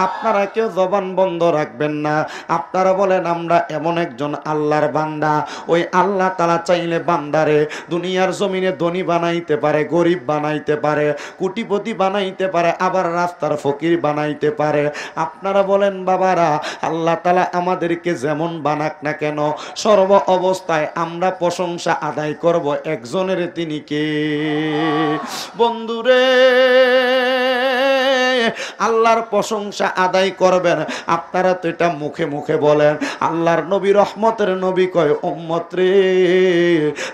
আপনারা কেউ জবান বন্ধ রাখবেন না। আপনারা বলেন আমরা এমন একজন আল্লাহর বান্দা, ওই আল্লাহ তাআলা চাইলে বান্দারে দুনিয়ার জমিনে ধনী বানাইতে পারে, গরিব বানাইতে পারে, কোটিপতি বানাইতে পারে, আবার রাস্তার ফকির বানাইতে পারে। আপনারা বলেন বাবারা, আল্লাহ তাআলা আমাদেরকে যেমন বানাক না কেন, সর্ব অবস্থায় আমরা প্রশংসা আদায় করব একজনের, তিনি কে? বন্ধুরে, আল্লাহর প্রশংসা আদায় করবেন। আপনারা তো এটা মুখে মুখে বলেন। আল্লাহর নবী, রহমতের নবী কয়, উম্মত রে,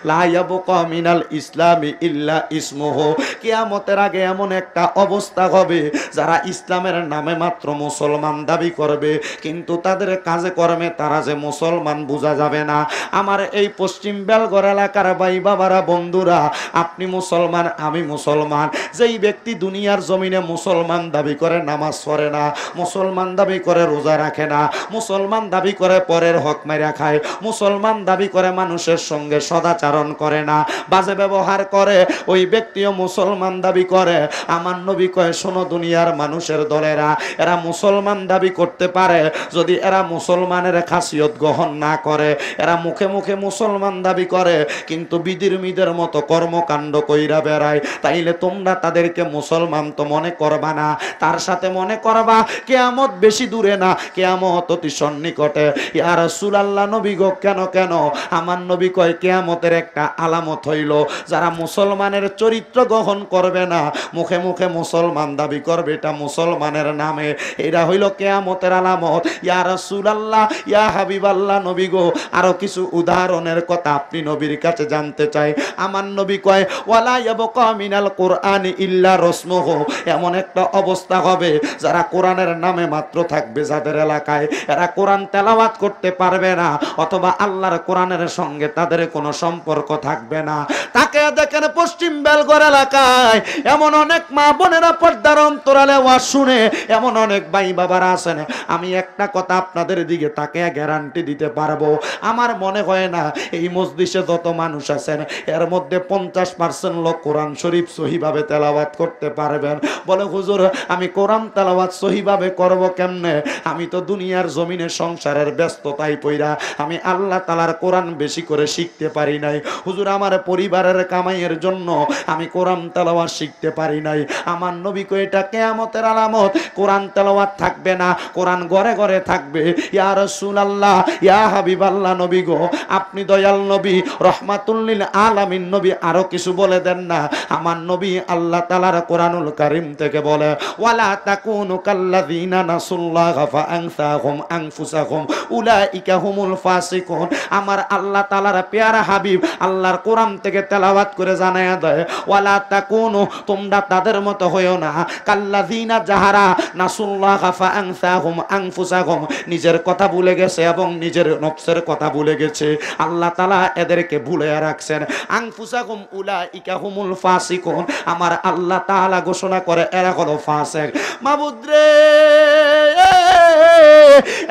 লা ইয়াবকা মিনাল ইসলামি ইল্লা ইসমুহু। কিয়ামতের আগে এমন একটা অবস্থা হবে, যারা ইসলামের নামে মাত্র মুসলমান দাবি করবে, কিন্তু তাদের কাজে কর্মে তারা যে মুসলমান বোঝা যাবে না। আমার এই পশ্চিম বেলগড় এলাকার ভাই বাবারা, বন্ধুরা, আপনি মুসলমান, আমি মুসলমান। যেই ব্যক্তি দুনিয়ার জমিনে মুসলমান দাবি করে, নামাজ পড়ে না, মুসলমান দাবি করে রোজা রাখে না, মুসলমান দাবি করে পরের হক মাইরা খায়, মুসলমান দাবি করে মানুষের সঙ্গে সদাচরণ করে না, বাজে ব্যবহার করে, ওই ব্যক্তিও মুসলমান দাবি করে। আমার নবী কয়, শোনো দুনিয়ার মানুষের দলেরা, এরা মুসলমান দাবি করতে পারে, যদি এরা মুসলমানের খাসিয়ত গ্রহণ না করে, এরা মুখে মুখে মুসলমান দাবি করে কিন্তু বিধির মিদের মতো কর্মকাণ্ড কইরা বেড়ায়, তাইলে তোমরা তাদেরকে মুসলমান তো মনে করবা না, তার সাথে মনে করবা কিয়ামত বেশি দূরে না, কিয়ামত অতি সন্নিকটে। ইয়া রাসূলুল্লাহ, নবী গো, কেন কেন? আমার নবী কয়, কিয়ামতের একটা আলামত হইল, যারা মুসলমানের চরিত্র গ্রহণ করবে না, মুখে মুখে মুসলমান দাবি করবে, এটা মুসলমানের নামে, এটা হইল কিয়ামতের আলামত। ইয়া রাসূলুল্লাহ, ইয়া হাবিবাল্লাহ, নবী গো, আরো কিছু উদাহরণের কথা আপনি নবীর কাছে জানতে চাই। আমার নবী কয়, ওয়ালা ইয়াবকা মিনাল কুরআনি ইল্লা রাসমুহু। এমন একটা অবস্থা হবে, যারা কোরআনের নামে মাত্র থাকবে, যাদের এলাকায় এরা কোরআন তেলাওয়াত করতে পারবে না, অথবা আল্লাহর কোরআনের সঙ্গে তাদের কোনো সম্পর্ক থাকবে না। তাকে দেখেন পশ্চিম বেলগড় এলাকায় এমন অনেক মা বোনেরা পর্দার অন্তরালে ওয়াজ শুনে, এমন অনেক ভাই বাবারা আছেন, আমি একটা কথা আপনাদের দিকে তাকে গ্যারান্টি দিতে পারবো, আমার মনে হয় না এই মজলিসে যত মানুষ আছেন এর মধ্যে 50% লোক কোরআন শরীফ সহিভাবে তেলাওয়াত করতে পারবেন। বলে, হুজুর, আমি কোরআন তেলাওয়াত সহিভাবে করব কেমনে? আমি তো দুনিয়ার জমিনে সংসারের ব্যস্ততায় পইরা আমি আল্লাহ তাআলার কোরআন বেশি করে শিখতে পারি নাই। হুজুর, আমার পরিবারের কামাইয়ের জন্য আমি কোরআন তেলাওয়াত শিখতে পারি নাই। আমার নবী কয়, এটা কিয়ামতের আলামত, কোরআন তেলাওয়াত থাকবে না, কোরআন ঘরে ঘরে থাকবে। ইয়া রাসূলুল্লাহ, ইয়া হাবিবাল্লাহ, নবী গো, আপনি দয়াল নবী, রহমাতুল লিল আলামিন নবী, আরো কিছু বলে দেন না। আমার নবী আল্লাহ তাআলার কোরআনুল কারীম থেকে বলে, ওয়ালা তাকুনু কাল্লাযিনা নাসুল্লাহা ফাআনসাহুম আনফুসাহুম উলাইকা হুমুল ফাসিকুন। আমার আল্লাহ তাআলার পেয়ারা হাবিব আল্লাহর কোরআন থেকে তেলাওয়াত করে জানায়া দেয়, ওয়ালা তাকুনু, তোমরা তাদের মতো হইও না, কাল্লাযিনা যাহারা নাসুল্লাহা ফাআনসাহুম আনফুসাহুম, নিজের কথা ভুলে গেছে এবং নিজের নফসের কথা ভুলে গেছে, আল্লাহ তাআলা এদেরকে ভুলে রাখছেন। আনফুসাহুম উলাইকা হুমুল ফাসিকুন, আমার আল্লাহ তাআলা ঘোষণা করে এরা হলো ফাসিক। মাবুদ রে,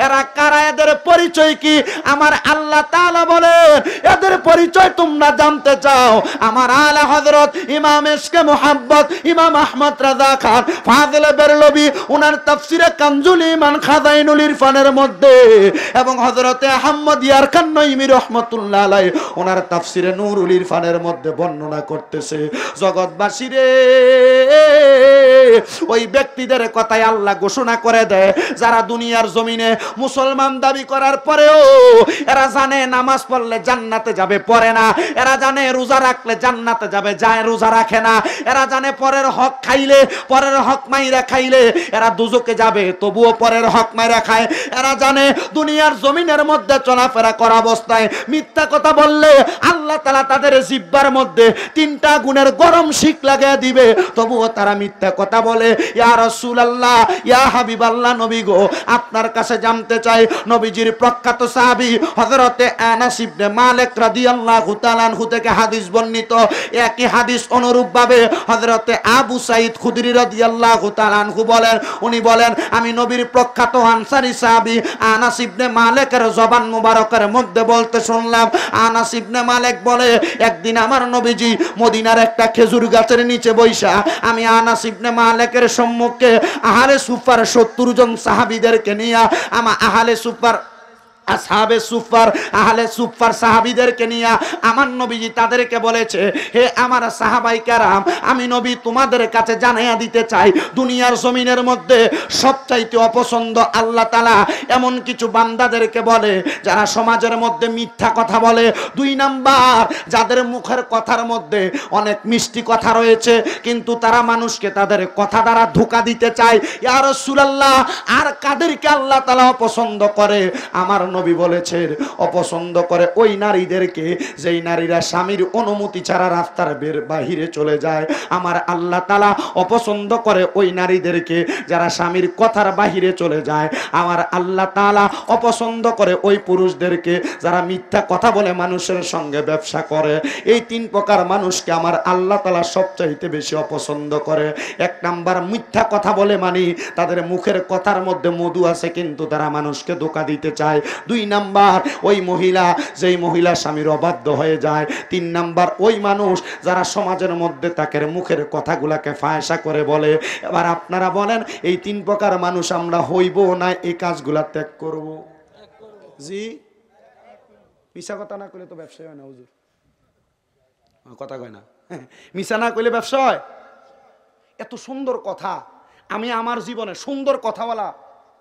এরা কারা, এদের পরিচয় কি? আমার আল্লাহ তাআলা বলেন, এদের পরিচয় তোমরা জানতে চাও? আমার আলা হযরত ইমাম ইশকে মুহাব্বত ইমাম আহমদ রাজা খান ফাজিলে বেরলভী ওনার তাফসিরে কানজুল ঈমান খাজাইনুল ইরফানের মধ্যে, এবং হযরতে আহমদ ইয়ারকান নঈমী রাহমাতুল্লাহ আলাইহি ওনার তাফসিরে নূরুল ইরফানের মধ্যে বর্ণনা করতেছে, জগৎবাসী রে, ওই ব্যক্তিদের কথাই আল্লাহ ঘোষণা করে দেয়, যারা দুনিয়ার জমিনে মুসলমান দাবি করার পরেও এরা জানে নামাজ পড়লে জান্নাতে যাবে, পড়ে না। এরা জানে রোজা রাখলে জান্নাতে যাবে, যায় রোজা রাখে না। এরা জানে পরের হক খাইলে, পরের হক মাইরা খাইলে এরা দুজকে যাবে, তবুও পরের হক মাইরা খায়। এরা জানে দুনিয়ার জমিনের মধ্যে চলাফেরা করা অবস্থায় মিথ্যা কথা বললে আল্লাহ তাআলা তাদের জিহ্বার মধ্যে 3টা গুণের গরম শিক লাগিয়ে দিবে, তবুও তারা মিথ্যা কথা বলে। ইয়া রাসূলুল্লাহ, ইয়া হাবিবাল্লাহ, নবী গো, আপনার কাছে জানতে চাই, নবী নবীজির প্রখ্যাত সাহাবী হযরতে আনাস ইবনে মালিক রাদিয়াল্লাহু তাআলা আনহু থেকে হাদিস বর্ণিত। একই হাদিস অনুরূপভাবে হযরতে আবু সাঈদ খুদরি রাদিয়াল্লাহু তাআলা আনহু বলেন, উনি বলেন আমি নবীর প্রখ্যাত আনসারী সাহাবী আনাস ইবনে মালিকের জবান মুবারকের মধ্যে বলতে শুনলাম। আনাস ইবনে মালিক বলে, একদিন আমার নবীজি মদিনার একটা খেজুর গাছের নিচে বৈশা আমি আনাস ইবনে মালিকের সম্মুখে আহলে সুফার 70 জন সাহাবীদেরকে নিয়ে আহলে সুফার আসহাবে সুফার আহলে সুফার সাহাবীদেরকে নিয়ে আমার নবীজি তাদেরকে বলেছে, হে আমার সাহাবাই কেরাম, আমি নবী তোমাদের কাছে জানাইয়া দিতে চাই দুনিয়ার জমিনের মধ্যে সবচাইতে অপছন্দ আল্লাহ তাআলা এমন কিছু বান্দাদেরকে বলে যারা সমাজের মধ্যে মিথ্যা কথা বলে। 2 নাম্বার, যাদের মুখের কথার মধ্যে অনেক মিষ্টি কথা রয়েছে কিন্তু তারা মানুষকে তাদের কথা দ্বারা ধোঁকা দিতে চায়। ইয়া রাসূলুল্লাহ, আর কাদেরকে আল্লাহ তাআলা অপছন্দ করে? আমার নবী বলেছেন অপছন্দ করে ওই নারীদেরকে যেই নারীরা স্বামীর অনুমতি ছাড়া রাস্তার বাহিরে চলে যায়। আমার আল্লাহ তাআলা অপছন্দ করে ওই নারীদেরকে যারা স্বামীর কথার বাহিরে চলে যায়। আমার আল্লাহ তাআলা অপছন্দ করে ওই পুরুষদেরকে যারা মিথ্যা কথা বলে মানুষের সঙ্গে ব্যবসা করে। এই 3 প্রকার মানুষকে আমার আল্লাহ তাআলা সবচাইতে বেশি অপছন্দ করে। 1 নাম্বার, মিথ্যা কথা বলে মানে তাদের মুখের কথার মধ্যে মধু আছে কিন্তু তারা মানুষকে ধোঁকা দিতে চায়। 2 নাম্বার, ওই মহিলা যেই মহিলা স্বামীর অবাধ্য হয়ে যায়। 3 নাম্বার, ওই মানুষ যারা সমাজের মধ্যে তাকে মুখের কথাগুলাকে ফায়সা করে বলে। এবার আপনারা বলেন এই 3 প্রকার মানুষ আমরা হইব না এই কাজগুলা ত্যাগ করব? জি, মিছা কথা না কইলে তো ব্যবসা হয় না হুজুর। কথা কয় না, মিছা না কইলে ব্যবসা হয়? এত সুন্দর কথা, আমি আমার জীবনে সুন্দর কথাওয়ালা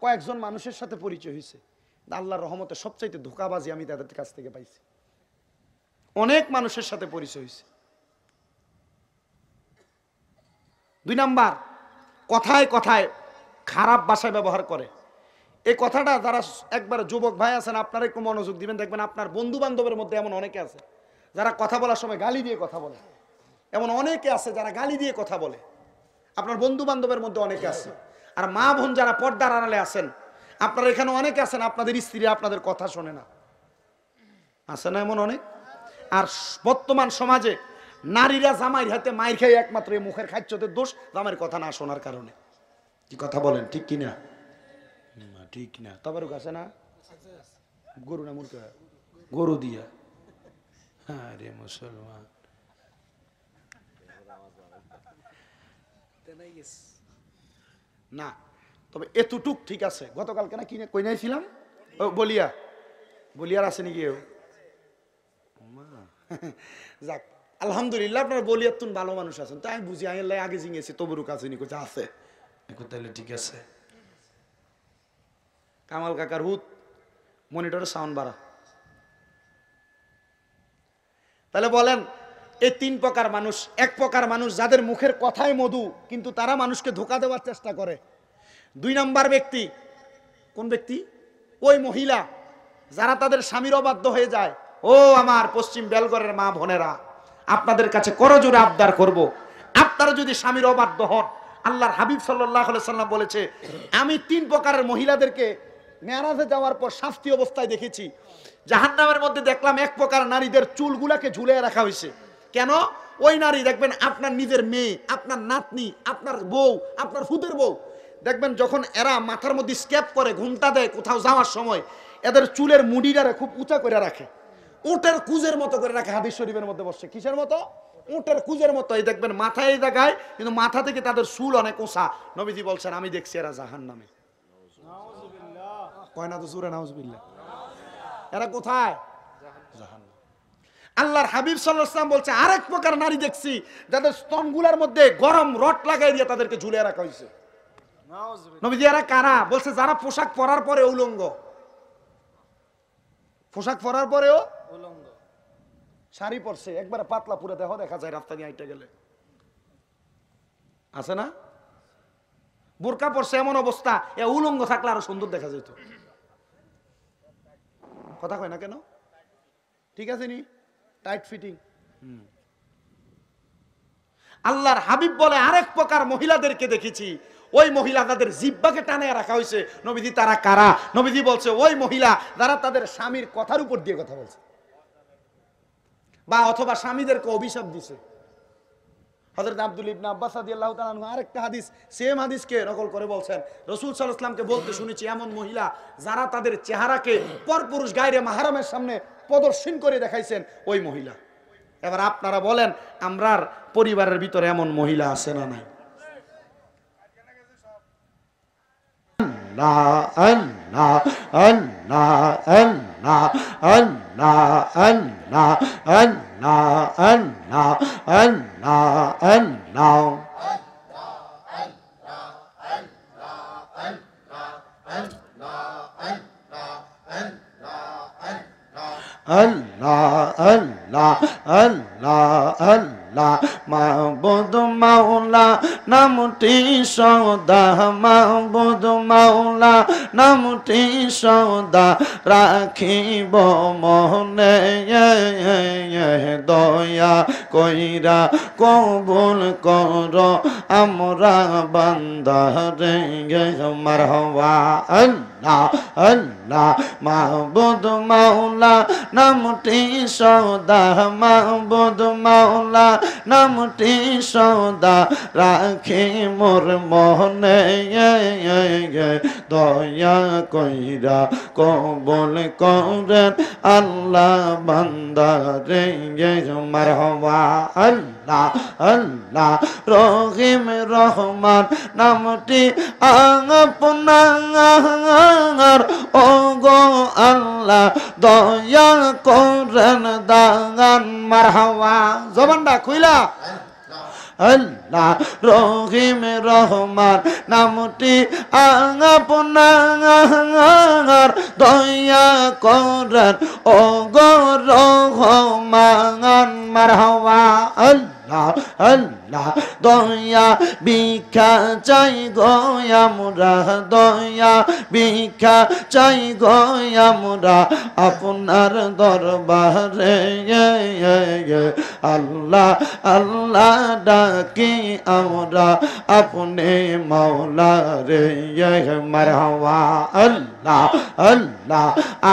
কয়েকজন মানুষের সাথে পরিচয় হয়েছে। আল্লাহর রহমতে সবচাইতে ধোঁকাবাজি আমি তাদের কাছ থেকে পাইছি। অনেক মানুষের সাথে পরিচয় হয়েছে। 2 নাম্বার, কথায় কথায় খারাপ ভাষা ব্যবহার করে। এই কথাটা যারা একবার যুবক ভাই আছেন আপনারা একটু মনোযোগ দিবেন, দেখবেন আপনার বন্ধু বান্ধবের মধ্যে এমন অনেকে আছে যারা কথা বলার সময় গালি দিয়ে কথা বলে। এমন অনেকে আছে যারা গালি দিয়ে কথা বলে, আপনার বন্ধু বান্ধবের মধ্যে অনেকে আছে। আর মা বোন যারা পর্দার আড়ালে আছেন, আপনারা এখানে অনেকে আছেন আপনাদের স্ত্রী আপনাদের কথা শোনে না, আছে না এমন অনেক? আর বর্তমান সমাজে নারীরা জামাইয়ের হাতে মাইর খায় একমাত্র এই মুখের খাদ্যদের দোষ, জামাইয়ের কথা না শোনার কারণে। কি কথা বলেন, ঠিক কিনা? ঠিক না, তবে আছে না গরু না মুরগি, গরু দিয়া। হ্যাঁ রে মুসলমান, না তবে এতটুক ঠিক আছে। গতকালকে না কিনে কই নাইছিলাম বলিয়ার আছে নাকি কেউ? যাক আলহামদুলিল্লাহ, আপনার বলিয়ার তুন ভালো মানুষ আছেন। তাই আমি বুঝি আগে জিঙেছি তবুরও কাছে নি কোথায় আছে, তাহলে ঠিক আছে। কামাল কাকার হুত মনিটরের সাউন্ড বাড়া। তাহলে বলেন এই 3 প্রকার মানুষ। 1 প্রকার মানুষ যাদের মুখের কথাই মধু কিন্তু তারা মানুষকে ধোঁকা দেওয়ার চেষ্টা করে। 2 নাম্বার ব্যক্তি, কোন ব্যক্তি? ওই মহিলা যারা তাদের স্বামীর অবাধ্য হয়ে যায়। ও আমার পশ্চিম বেলগড়ের মা বোনেরা, আপনাদের কাছে করজোড়ে আবদার করব, আপনারা যদি স্বামীর অবাধ্য হন, আল্লাহর হাবিব সাল্লাল্লাহু আলাইহি সাল্লাম বলেছে আমি 3 প্রকারের মহিলাদেরকে মেরাজে যাওয়ার পর শাস্তি অবস্থায় দেখেছি। জাহান্নামের মধ্যে দেখলাম 1 প্রকার নারীদের চুলগুলাকে ঝুলিয়ে রাখা হয়েছে। কেন? ওই নারী দেখবেন আপনার নিজের মেয়ে, আপনার নাতনি, আপনার বউ, আপনার ফুতের বউ, দেখবেন যখন এরা মাথার মধ্যে স্ক্যাপ করে ঘুমটা দেয় কোথাও যাওয়ার সময়, এদের চুলের মুডিটারে খুব উঁচা করে রাখে, উটের কুজের মতো করে রাখে। হাদিস শরীফের মধ্যে বসছে কিসের মতো? উটের কুজের মতো। এই দেখবেন মাথায় এই জায়গায়, কিন্তু মাথা থেকে তাদের চুল অনেক উঁচা। নবীজি বলছেন আমি দেখছি এরা জাহান্নামে। কয় না তো জোরে নাউজুবিল্লাহ। এরা কোথায়? জাহান্নাম। আল্লাহর হাবিব সাল্লাল্লাহু আলাইহি ওয়াসাল্লাম বলছে আরেক প্রকার নারী দেখছি যাদের স্তনগুলোর মধ্যে গরম রড লাগাই দিয়ে তাদেরকে ঝুলিয়ে রাখা হয়েছে। নবীজি এরা কারা? বলছে যারা পোশাক পরার পরে উলঙ্গ, পোশাক পরার পরেও উলঙ্গ, শাড়ি পরছে একবারে পাতলা পুরো দেহ দেখা যায় রাস্তা দিয়ে হাঁটতে গেলে, আছে না? বোরকা পরছে এমন অবস্থা, এ উলঙ্গ থাকলে আরো সুন্দর দেখা যেত। কথা কয় না কেন? ঠিক আছে নি? Tight fitting. আল্লাহর হাবিব বলে আরেক প্রকার মহিলাদেরকে দেখেছি, ওই মহিলা তাদের জিহ্বাকে টানে রাখা হয়েছে। নবীজি তারা কারা? নবীজি বলছে ওই মহিলা যারা তাদের স্বামীর কথার উপর দিয়ে কথা বলছে বা অথবা স্বামীদেরকে অভিশাপ দিছে। হযরত আব্দুল ইবনে আব্বাস রাদিয়াল্লাহু তাআলা আনহু আরেকটা হাদিস, সেম হাদিসকে নকল করে বলছেন, রাসূল সাল্লাল্লাহু আলাইহি ওয়াসাল্লামকে বলতে শুনেছি এমন মহিলা যারা তাদের চেহারাকে পরপুরুষ গায়রে মাহরামের সামনে প্রদর্শন করে দেখাইছেন ওই মহিলা। এবার আপনারা বলেন আমরার পরিবারের ভিতরে এমন মহিলা আছে না নাই? আল্লাহ আল্লাহ আল্লাহ আল্লাহ আল্লাহ আল্লাহ আল্লাহ আল্লাহ আল্লাহ আল্লাহ আল্লাহ আল্লাহ আল্লাহ মাবুদ মাওলা নামটি সদা, মাবুদ মাওলা নামটি সদা রাখিব মনে, দয়া কইরা কবুল কর আমরা বান্দা রে মারহাবা। আল্লাহ আল্লাহ মাবুদ মাওলা নামটি সদা, মাবুদ মাওলা নামটি সদা রাখি মোর মনে, দয়া কইরা কবুল করেন আল্লাহ বান্দা রে মারহাবা। আল্লাহ আল্লাহ রহিম রহমান নামটি আপনার, ও গো আল্লাহ দয়া করেন দান মারহাবা। জবানটা খুইলা আল্লাহ রহিম রহমান নামটি আপনার, দয়া করেন ও গো রহমান মারহাবা। আল্লাহ আল্লাহ দয়া ভিক্ষা চাই গো আমরা, দয়া ভিক্ষা চাই গো আমরা আপনার দরবারে। আল্লাহ আল্লাহ ডাকি আমরা আপনি মাওলা রে মারহাবা। আল্লাহ আল্লাহ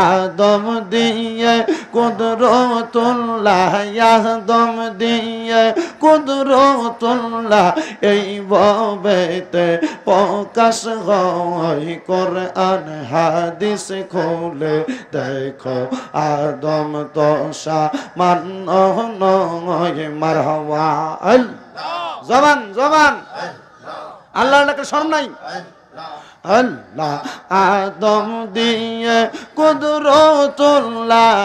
আদম দিয়ে কুদরতুল্লাহ, আদম দিয়ে কুদরতুল্লাহ এই ভবেতে প্রকাশ হয় কোরআন হাদিস খুলে দেখো আদম তোষা মান নয় মারহাবা। জবান জবান আল্লাহর ডাকে শরম নাই? আল্লাহ আদম দিয়ে কুদরতুল্লাহ,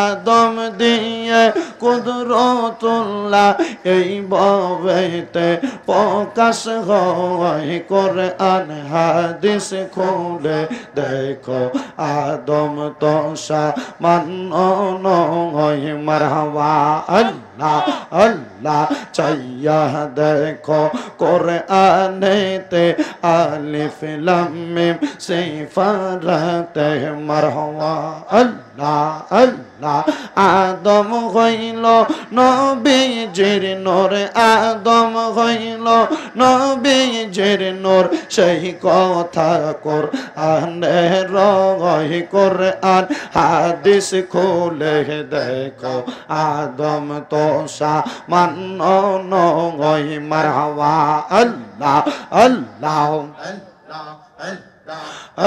আদম দিয়ে কুদরতুল্লাহ এই ভবেতে প্রকাশ হয় কোরআন হাদিস খুলে দেখো আদম তোষা মান নয় মারহাবা। আল্লাহ আল্লাহ চাইয়া দেখো কোরআনেতে আলিফ লাম মিম সিফারাতে মারহাবা। আল্লাহ আল্লাহ আদম হইল নবীজির নূর, আদম হইল নবীজির নূর সেই কথা কোরআনে রয় কোরআন হাদিস খুলে দেখো আদম তোষা মান নয় মারহাবা। আল্লাহ আল্লাহ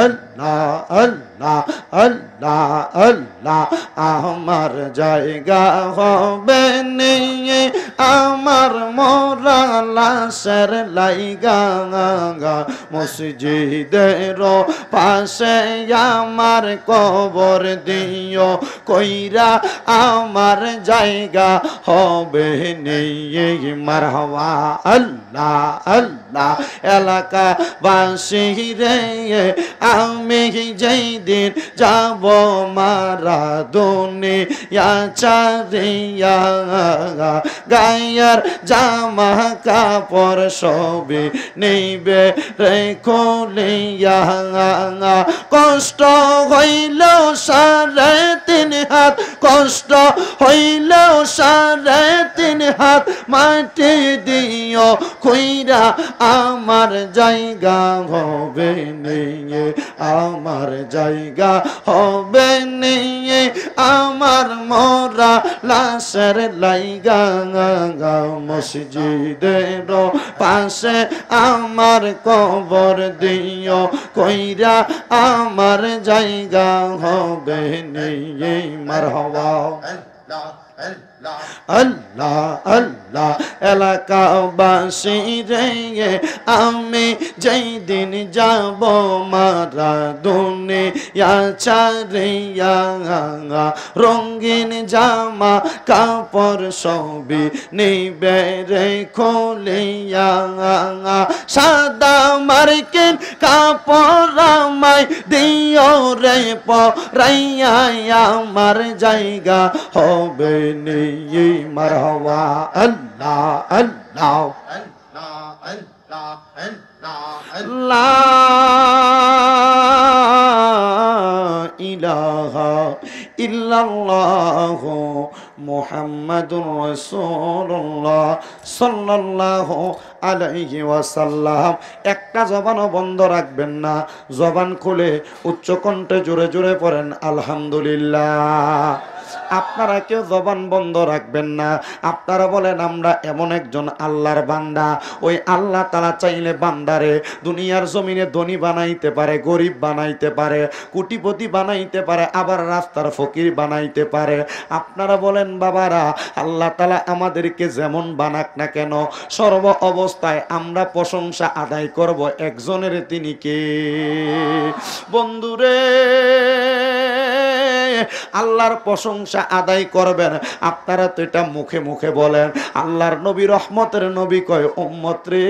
আল্লাহ আল্লাহ আল্লাহ আল্লাহ আমার জায়গা হবে নিয়ে আমার মোরা লাশের লাইগা, মসজিদের পাশে আমার কবর দিও কইরা আমার জায়গা হবে নিয়ে মারহাবা। আল্লাহ আল্লাহ এলাকা বাসী রে আমি যেই দিন যাব মারা দুনিয়া চারিয়া, গায়ার জামা কাপড় সবই নিবে রে খুলিয়া, কষ্ট হইল 3.5 হাত, কষ্ট হইলেও 3.5 হাত মাটি দিও কইরা আমার জায়গা হবে নিয়ে, আমার জায়গা হবে নিয়ে, আমার মরা লাশের লাইগা মসজিদের পাশে আমার কবর দিও কইরা আমার জায়গা হবে নিয়ে। মারহাবা আল্লাহ আল্লাহ এলাকাবাসী রে, আমি যেই দিন যাব মারা দুনিয়া ছাড়িয়া, রঙিন জামা কাপড় সবই নিবে রে খুলিয়া, সাদা মার্কিন কাপড় আমায় দিও রে পরাইয়া, আমার জায়গা হবে নিয়ে। মারহাবা আল্লাহ আল্লাহ লা ইলাহা ইল্লাল্লাহু মুহাম্মাদুর রাসূলুল্লাহ সাল্লাল্লাহু আলাইহি ওয়াসাল্লাম। একটা জবানও বন্ধ রাখবেন না, জবান খুলে উচ্চ কণ্ঠে জোরে জোরে পড়েন আলহামদুলিল্লাহ। আপনারা কেউ জবান বন্ধ রাখবেন না। আপনারা বলেন আমরা এমন একজন আল্লাহর বান্দা, ওই আল্লাহ তাআলা চাইলে বান্দারে দুনিয়ার জমিনে ধনী বানাইতে পারে, গরিব বানাইতে পারে, কোটিপতি বানাইতে পারে, আবার রাস্তার ফকির বানাইতে পারে। আপনারা বলেন বাবারা, আল্লাহ তাআলা আমাদেরকে যেমন বানাক না কেন, সর্ব অবস্থায় আমরা প্রশংসা আদায় করব একজনের, তিনি কে? বন্ধুরে, আল্লাহর প্রশংসা আদায় করবেন। আপনারা তো এটা মুখে মুখে বলেন, আল্লাহর নবী রহমতের নবী কয় উম্মত রে,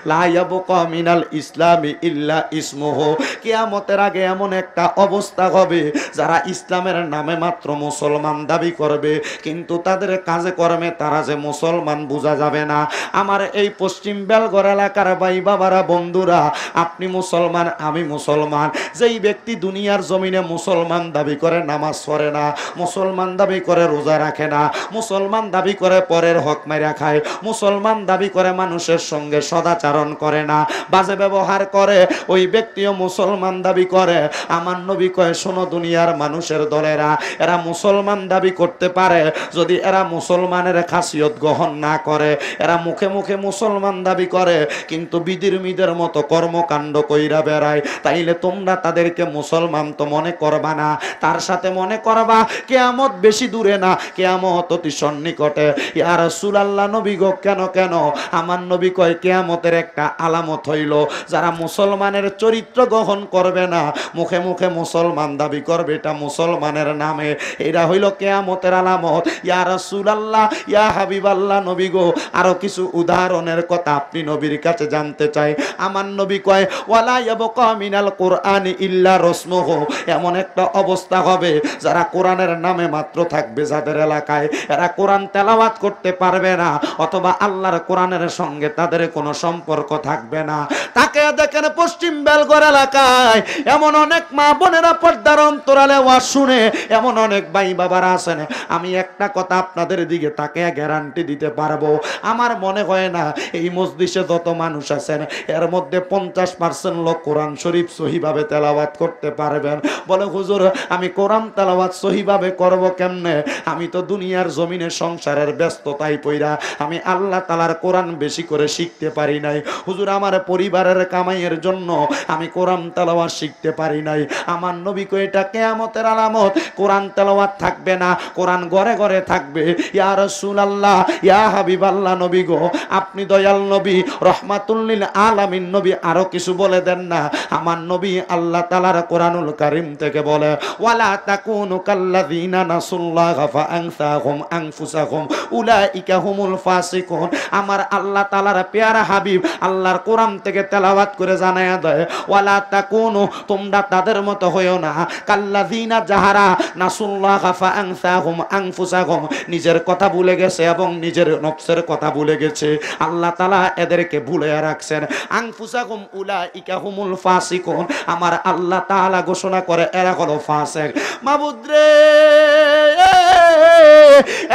লা ইয়াবকা মিনাল ইসলামি ইল্লা ইসমুহু। কিয়ামতের আগে এমন একটা অবস্থা হবে, যারা ইসলামের নামে মাত্র মুসলমান দাবি করবে, কিন্তু তাদের কাজে কর্মে তারা যে মুসলমান বোঝা যাবে না। আমার এই পশ্চিম বেলগড় এলাকার ভাই বাবারা, বন্ধুরা, আপনি মুসলমান, আমি মুসলমান। যেই ব্যক্তি দুনিয়ার জমিনে মুসলমান দাবি করে, নামাজ পড়ে না, মুসলমান দাবি করে রোজা রাখে না, মুসলমান দাবি করে পরের হক মাইরা খায়, মুসলমান দাবি করে মানুষের সঙ্গে সদাচরণ করে না, বাজে ব্যবহার করে, ওই ব্যক্তিও মুসলমান দাবি করে। আমার নবী কয়, শোনো দুনিয়ার মানুষের দলেরা, এরা মুসলমান দাবি করতে পারে, যদি এরা মুসলমানের খাসিয়ত গ্রহণ না করে, এরা মুখে মুখে মুসলমান দাবি করে কিন্তু বিদিরমিদের মতো কর্মকাণ্ড কইরা বেড়ায়, তাইলে তোমরা তাদেরকে মুসলমান তো মনে করবা না, তার সাথে মনে করবা কিয়ামত বেশি দূরে না, কিয়ামত অতি সন্নিকটে। ইয়া রাসূলুল্লাহ, নবী গো, কেন কেন? আমার নবী কয়, কিয়ামতের একটা আলামত হইল, যারা মুসলমানের চরিত্র গ্রহণ করবে না, মুখে মুখে মুসলমান দাবি করবে, এটা মুসলমানের নামে, এটা হইল কিয়ামতের আলামত। ইয়া রাসূলুল্লাহ, ইয়া হাবিবাল্লাহ, নবী গো, আরো কিছু উদাহরণের কথা আপনি নবীর কাছে জানতে চাই। আমার নবী কয়, ওয়ালা ইয়াবকা মিনাল কুরআনি ইল্লা রাসমুহু। এমন একটা অবস্থা হবে, যারা কোরআনের নামে মাত্র থাকবে, যাদের এলাকায় এরা কোরআন তেলাওয়াত করতে পারবে না, অথবা আল্লাহর কোরআনের সঙ্গে তাদের কোনো সম্পর্ক থাকবে না। তাকে দেখেন পশ্চিম বেলগড় এলাকায় এমন অনেক মা বোনেরা পর্দার অন্তরালে ওয়াজ শুনে, এমন অনেক ভাই বাবারা আছেন, আমি একটা কথা আপনাদের দিকে তাকে গ্যারান্টি দিতে পারবো, আমার মনে হয় না এই মজলিসে যত মানুষ আছেন এর মধ্যে 50% লোক কোরআন শরীফ সহিভাবে তেলাওয়াত করতে পারবেন। বলে হুজুর, আমি কোরআন তেলাওয়াত সহিভাবে করব কেমনে? আমি তো দুনিয়ার জমিনে সংসারের ব্যস্ততায় পইরা আমি আল্লাহ তাআলার কোরআন বেশি করে শিখতে পারি নাই। হুজুর, আমার পরিবারের কামাইয়ের জন্য আমি কোরআন তেলাওয়াত শিখতে পারি নাই। আমার নবী কয়, এটা কিয়ামতের আলামত, কোরআন তেলাওয়াত থাকবে না, কোরআন ঘরে ঘরে থাকবে। ইয়া রাসূলুল্লাহ, ইয়া হাবিবাল্লাহ, নবী গো, আপনি দয়াল নবী, রহমাতুল লিল আলামিন নবী, আরো কিছু বলে দেন না। আমার নবী আল্লাহ তাআলার কোরআনুল কারীম থেকে বলে, ওয়ালা তাকুনু কাল্লাযিনা নাসুল্লাহা ফাআনসাহুম আনফুসাহুম উলাইকা হুমুল ফাসিকুন। আমার আল্লাহ তাআলার পেয়ারা হাবিব আল্লাহর কোরআন থেকে তেলাওয়াত করে জানায়া দেয়, ওয়ালা তাকুনু, তোমরা তাদের মতো হইও না, কাল্লাযিনা যাহারা নাসুল্লাহা ফাআনসাহুম আনফুসাহুম, নিজের কথা ভুলে গেছে এবং নিজের নফসের কথা ভুলে গেছে, আল্লাহ তাআলা এদেরকে ভুলে রাখছেন। আনফুসাহুম উলাইকা হুমুল ফাসিকুন, আমার আল্লাহ তাআলা ঘোষণা করে এরা হলো ফাসিক। আছে। মাবুদ রে,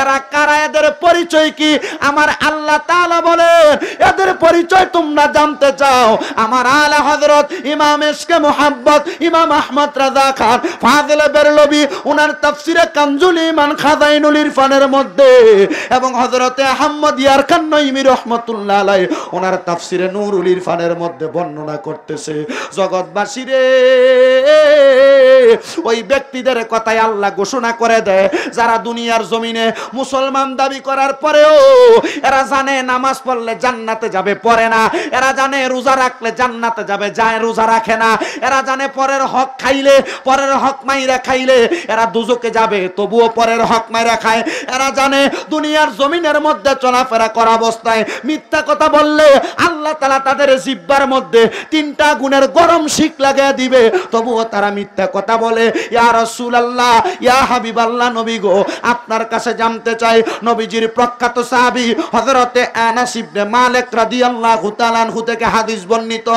এরা কারা, এদের পরিচয় কি? আমার আল্লাহ তাআলা বলেন এদের পরিচয় তোমরা জানতে চাও, আমার আলা হযরত ইমাম ইশকে মুহাব্বত ইমাম আহমদ রাজা খান ফাজিল বেরলভী ওনার তাফসিরে কানজুল ঈমান খাজাইনুল ইরফানের মধ্যে এবং হযরতে আহমদ ইয়ারখান নঈমী রাহমাতুল্লাহ আলাইহি ওনার তাফসিরে নূরুল ইরফানের মধ্যে বর্ণনা করতেছে, জগৎবাসী রে, ওই ব্যক্তিদের কথাই আল্লাহ ঘোষণা করে দেয় যারা দুনিয়ার জমিনে মুসলমান দাবি করার পরেও এরা জানে নামাজ পড়লে জান্নাতে যাবে, পড়ে না। এরা জানে রোজা রাখলে জান্নাতে যাবে, যায় রোজা রাখে না। এরা জানে পরের হক খাইলে, পরের হক মাইরা খাইলে এরা দুজকে যাবে, তবুও পরের হক মাইরা খায়। এরা জানে দুনিয়ার জমিনের মধ্যে চলাফেরা করা অবস্থায় মিথ্যা কথা বললে আল্লাহ তাআলা তাদের জিহ্বার মধ্যে 3টা গুণের গরম শিক লাগিয়ে দিবে, তবুও তারা মিথ্যা কথা বলে। ইয়া রাসূলুল্লাহ, ইয়া হাবিবাল্লাহ, নবী গো, আপনার কাছে জানতে চাই, নবীজির প্রখ্যাত সাহাবী হযরতে আনাস ইবনে মালিক রাদিয়াল্লাহু তাআলা আনহু থেকে হাদিস বর্ণিত।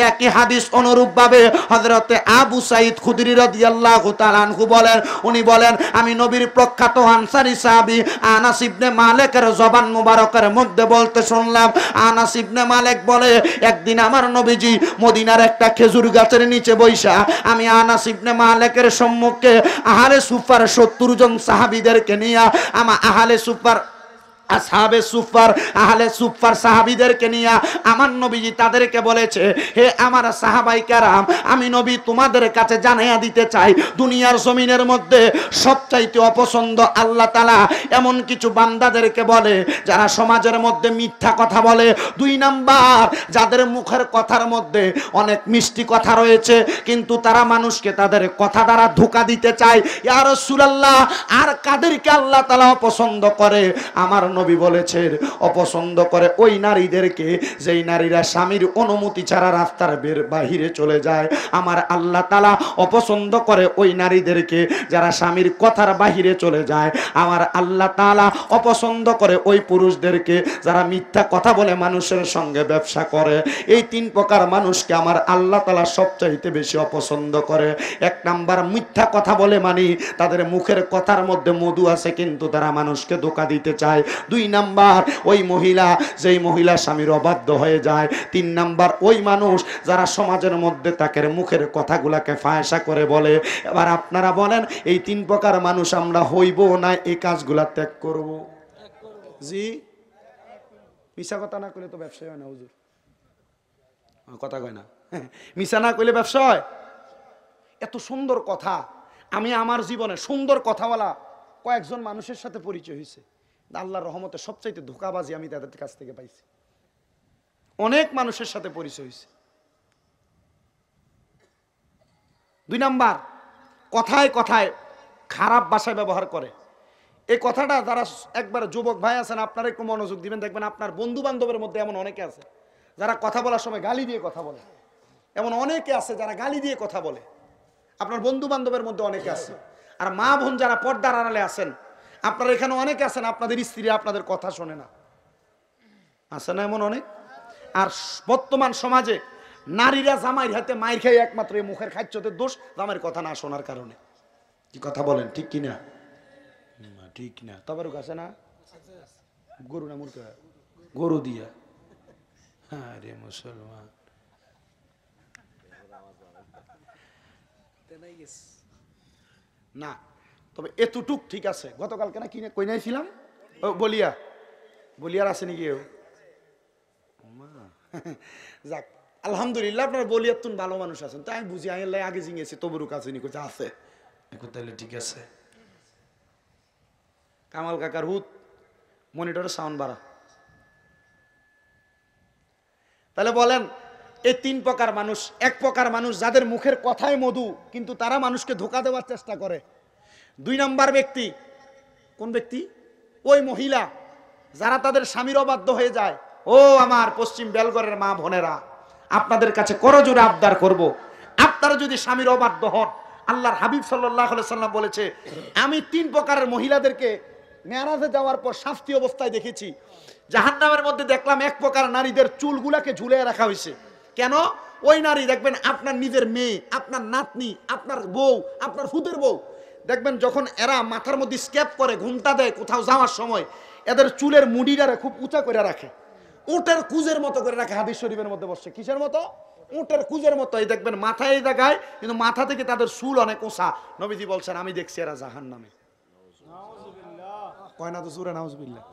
একই হাদিস অনুরূপভাবে হযরতে আবু সাঈদ খুদরি রাদিয়াল্লাহু তাআলা আনহু বলেন, উনি বলেন আমি নবীর প্রখ্যাত আনসারী সাহাবী আনাস ইবনে মালিকের জবান মুবারকের মধ্যে বলতে শুনলাম। আনাস ইবনে মালিক বলে, একদিন আমার নবীজি মদিনার একটা খেজুর গাছের নিচে বৈশা আমি আনাস ইবনে মালিকের সম্মুখে আহলে সুফার 70 জন সাহাবীদেরকে নিয়ে আমার আহলে সুফার আসহাবে সুফার আহলে সুফার সাহাবীদেরকে নিয়ে আমার নবীজি তাদেরকে বলেছে, হে আমার সাহাবায়ে কেরাম, আমি নবী তোমাদের কাছে জানাইয়া দিতে চাই দুনিয়ার জমিনের মধ্যে সবচাইতে অপছন্দ আল্লাহ তাআলা এমন কিছু বান্দাদেরকে বলে যারা সমাজের মধ্যে মিথ্যা কথা বলে। 2 নাম্বার, যাদের মুখের কথার মধ্যে অনেক মিষ্টি কথা রয়েছে কিন্তু তারা মানুষকে তাদের কথা দ্বারা ধোঁকা দিতে চায়। ইয়া রাসূলুল্লাহ, আর কাদেরকে আল্লাহ তাআলা অপছন্দ করে? আমার নবী বলেছেন অপছন্দ করে ওই নারীদেরকে যেই নারীরা স্বামীর অনুমতি ছাড়া রাস্তার বাহিরে চলে যায়। আমার আল্লাহ তাআলা অপছন্দ করে ওই নারীদেরকে যারা স্বামীর কথার বাহিরে চলে যায়। আমার আল্লাহ তাআলা অপছন্দ করে ওই পুরুষদেরকে যারা মিথ্যা কথা বলে মানুষের সঙ্গে ব্যবসা করে। এই 3 প্রকার মানুষকে আমার আল্লাহ তাআলা সবচাইতে বেশি অপছন্দ করে। 1 নাম্বার, মিথ্যা কথা বলে, মানে তাদের মুখের কথার মধ্যে মধু আছে কিন্তু তারা মানুষকে ধোঁকা দিতে চায়। 2 নাম্বার, ওই মহিলা যেই মহিলা স্বামীর অবাধ্য হয়ে যায়। 3 নাম্বার, ওই মানুষ যারা সমাজের মধ্যে তাকে মুখের কথাগুলাকে ফায়সা করে বলে। এবার আপনারা বলেন এই 3 প্রকার মানুষ আমরা হইব না এই কাজগুলা ত্যাগ করব? জি, মিছা কথা না কইলে তো ব্যবসা হয় না হুজুর, কথা কয় না, মিছা না কইলে ব্যবসা হয়। এত সুন্দর কথা, আমি আমার জীবনে সুন্দর কথাওয়ালা কয়েকজন মানুষের সাথে পরিচয় হয়েছে, আল্লাহর রহমতে সবচাইতে ধোঁকাবাজি আমি তাদের কাছ থেকে পাইছি। অনেক মানুষের সাথে পরিচয় হয়েছে। 2 নাম্বার, কথায় কথায় খারাপ ভাষায় ব্যবহার করে। এই কথাটা যারা একবার যুবক ভাই আছেন আপনারা একটু মনোযোগ দিবেন, দেখবেন আপনার বন্ধু বান্ধবের মধ্যে এমন অনেকে আছে যারা কথা বলার সময় গালি দিয়ে কথা বলে। এমন অনেকে আছে যারা গালি দিয়ে কথা বলে, আপনার বন্ধু বান্ধবের মধ্যে অনেকে আছে। আর মা বোন যারা পর্দার আড়ালে আছেন, আপনারা এখানে অনেকে আছেন আপনাদের স্ত্রী আপনাদের কথা শোনে না, আছে না এমন অনেক? আর বর্তমান সমাজে নারীরা জামাইর হাতে মাইর খায় একমাত্র এই মুখের খাদ্যদের দোষ, জামাইয়ের কথা না শোনার কারণে। কি কথা বলেন, ঠিক কিনা? ঠিক না, তবে আছে না, গরু না মুরগি, গরু দিয়া। হ্যাঁ রে মুসলমান, না তবে এতটুক ঠিক আছে। গতকালকে না কিনে কই নাইছিলাম বলিয়ার আছে নাকি? যাক আলহামদুলিল্লাহ, আপনার বলিয়ার তুন ভালো মানুষ আছেন, তাই আমি বুঝি আইন আগে জিঙেছি তবুরুক আছে নি, কোথা আছে তাহলে ঠিক আছে। কামাল কাকার হুত মনিটরের সাউন্ড বাড়া। তাহলে বলেন এই 3 প্রকার মানুষ। 1 প্রকার মানুষ যাদের মুখের কথায় মধু কিন্তু তারা মানুষকে ধোঁকা দেওয়ার চেষ্টা করে। 2 নাম্বার ব্যক্তি, কোন ব্যক্তি? ওই মহিলা যারা তাদের স্বামীর অবাধ্য হয়ে যায়। ও আমার পশ্চিম বেলগড়ের মা বোনেরা, আপনাদের কাছে করজোরে আবদার করব, আপনারা যদি স্বামীর অবাধ্য হন, আল্লাহর হাবিব সাল্লাল্লাহু আলাইহি সাল্লাম বলেছে আমি 3 প্রকারের মহিলাদেরকে মেরাজে যাওয়ার পর শাস্তি অবস্থায় দেখেছি। জাহান্নামের মধ্যে দেখলাম 1 প্রকার নারীদের চুলগুলাকে ঝুলিয়ে রাখা হয়েছে। কেন? ওই নারী দেখবেন আপনার নিজের মেয়ে, আপনার নাতনি, আপনার বউ, আপনার ফুতের বউ, দেখবেন যখন এরা মাথার মধ্যে স্ক্যাপ করে ঘুমটা দেয় কোথাও যাওয়ার সময়, এদের চুলের মুডিটারে খুব উঁচা করে রাখে, উটের কুজের মতো করে রাখে। হাদিস শরীফের মধ্যে বসছে কিসের মতো? উটের কুজের মতো। এই দেখবেন মাথায় এই জায়গায়, কিন্তু মাথা থেকে তাদের চুল অনেক উঁচা। নবীজি বলছেন আমি দেখছি এরা জাহান্নামে। কয় না তো জোরে নাউজুবিল্লাহ।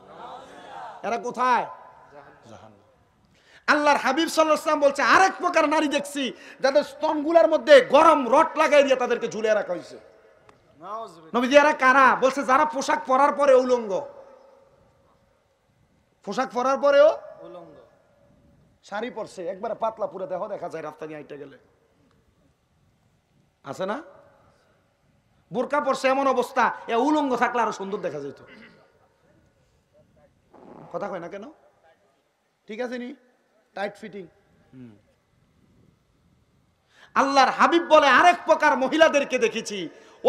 এরা কোথায়? জাহান্নাম। আল্লাহর হাবিব সাল্লাল্লাহু আলাইহি ওয়াসাল্লাম বলছে আরেক প্রকার নারী দেখছি যাদের স্তনগুলোর মধ্যে গরম রড লাগাই দিয়ে তাদেরকে ঝুলিয়ে রাখা হয়েছে। নবীজি এরা কারা? বলছে যারা পোশাক পরার পরে উলঙ্গ, পোশাক পরার পরেও উলঙ্গ, শাড়ি পরছে একবারে পাতলা পুরো দেহ দেখা যায় রাস্তা দিয়ে হাঁটতে গেলে, আছে না? বোরকা পরছে এমন অবস্থা, এ উলঙ্গ থাকলে আরো সুন্দর দেখা যেত। কথা কয় না কেন? ঠিক আছে নি? Tight fitting. আল্লাহর হাবিব বলে আরেক প্রকার মহিলাদেরকে দেখেছি,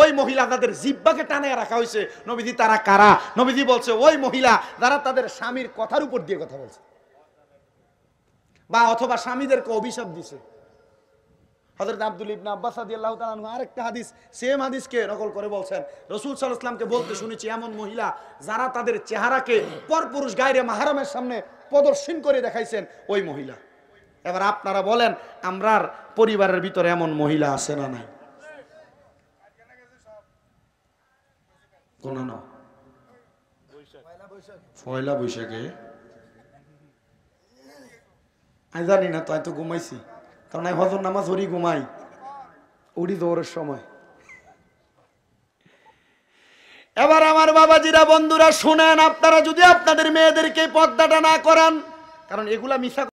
ওই মহিলা তাদের জিহ্বাকে টানে রাখা হয়েছে। নবীজি তারা কারা? নবীজি বলছে ওই মহিলা যারা তাদের স্বামীর কথার উপর দিয়ে কথা বলছে, বা অথবা স্বামীদেরকে অভিশাপ দিছে। হযরত আব্দুল ইবনে আব্বাস রাদিয়াল্লাহু তাআলা আনহু আরেকটা হাদিস, সেম হাদিসকে নকল করে বলছেন, রাসূল সাল্লাল্লাহু আলাইহি ওয়াসাল্লামকে বলতে শুনেছি এমন মহিলা যারা তাদের চেহারাকে পরপুরুষ গায়রে মাহরামের সামনে প্রদর্শন করে দেখাইছেন, ওই মহিলা। এবার আপনারা বলেন আমরার পরিবারের ভিতরে এমন মহিলা আছে না নাই? কোন না? পয়লা বৈশাখে আমি জানি না, তাই তো ঘুমাইছি, কারণ আমি হজর নামাজ হরি ঘুমাই, উড়ি দৌড়ের সময়। এবার আমার বাবাজিরা বন্ধুরা শুনেন, আপনারা যদি আপনাদের মেয়েদেরকে পর্দাটা না করান, কারণ এগুলা মিশা